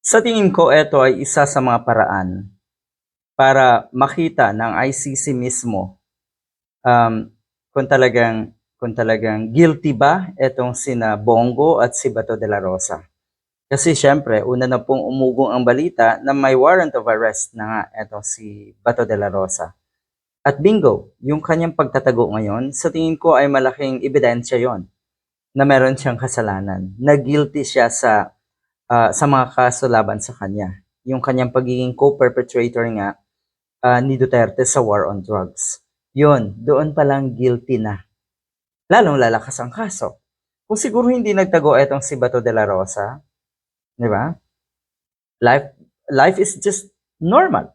Sa tingin ko ito ay isa sa mga paraan para makita ng ICC mismo, um, kung talagang guilty ba etong sina Bongo at si Bato de la Rosa. Kasi siyempre una na pong umugong ang balita na may warrant of arrest na nga etong si Bato de la Rosa. At bingo, yung kanyang pagtatago ngayon, sa tingin ko ay malaking ebidensya yon na meron siyang kasalanan, na guilty siya sa mga kaso laban sa kanya. Yung kanyang pagiging co-perpetrator nga ni Duterte sa war on drugs. Yun, doon pa lang guilty na. Lalong lalakas ang kaso. Kung siguro hindi nagtago etong si Bato de la Rosa, di ba? Life, life is just normal.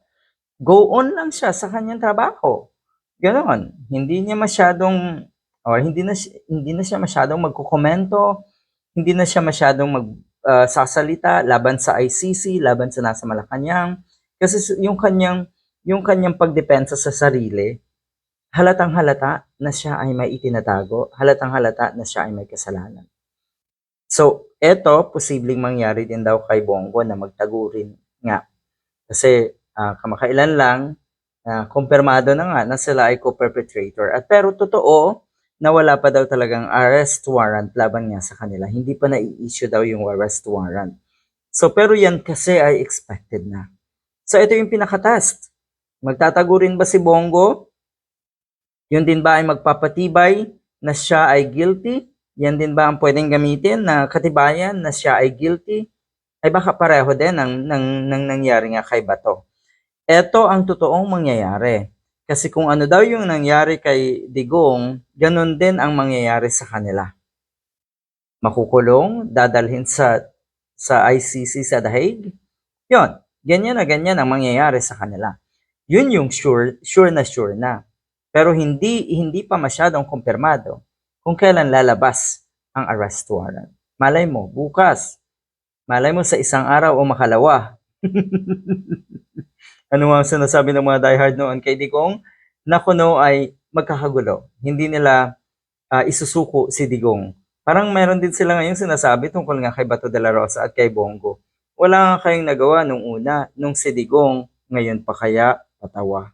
Go on lang siya sa kanyang trabaho. Ganon. Hindi niya masyadong, or hindi na siya masyadong magkukomento, hindi na siya masyadong sasalita laban sa ICC, laban sa nasa Malacanang. Kasi yung kanyang pagdepensa sa sarili, halatang-halata na siya ay may itinatago, halatang-halata na siya ay may kasalanan. So, eto, posibleng mangyari din daw kay Bongo na magtago rin nga. Kasi kamakailan lang, kumpirmado na nga na sila ay co-perpetrator. At pero totoo na wala pa daw talagang arrest warrant laban nga sa kanila. Hindi pa na-i-issue daw yung arrest warrant. So, pero yan kasi ay expected na. So, ito yung pinaka-test. Magtatago rin ba si Bongo? Yun din ba ay magpapatibay na siya ay guilty? Yan din ba ang pwedeng gamitin na katibayan na siya ay guilty? Ay baka pareho din ng nangyari nga kay Bato. Ito ang totoong mangyayari. Kasi kung ano daw yung nangyari kay Digong, ganun din ang mangyayari sa kanila. Makukulong, dadalhin sa ICC sa The Hague. Yun, ganyan ang mangyayari sa kanila. Yun yung sure na. Pero hindi pa masyadong kumpirmado kung kailan lalabas ang arrest warrant. Malay mo, bukas. Malay mo sa isang araw o makalawa. Ano ang sinasabi ng mga diehard noon kay Digong? Na kuno ay magkakagulo. Hindi nila isusuko si Digong. Parang meron din sila ngayon sinasabi tungkol nga kay Bato de la Rosa at kay Bongo. Wala nga kayong nagawa nung una, nung si Digong, ngayon pa kaya patawa.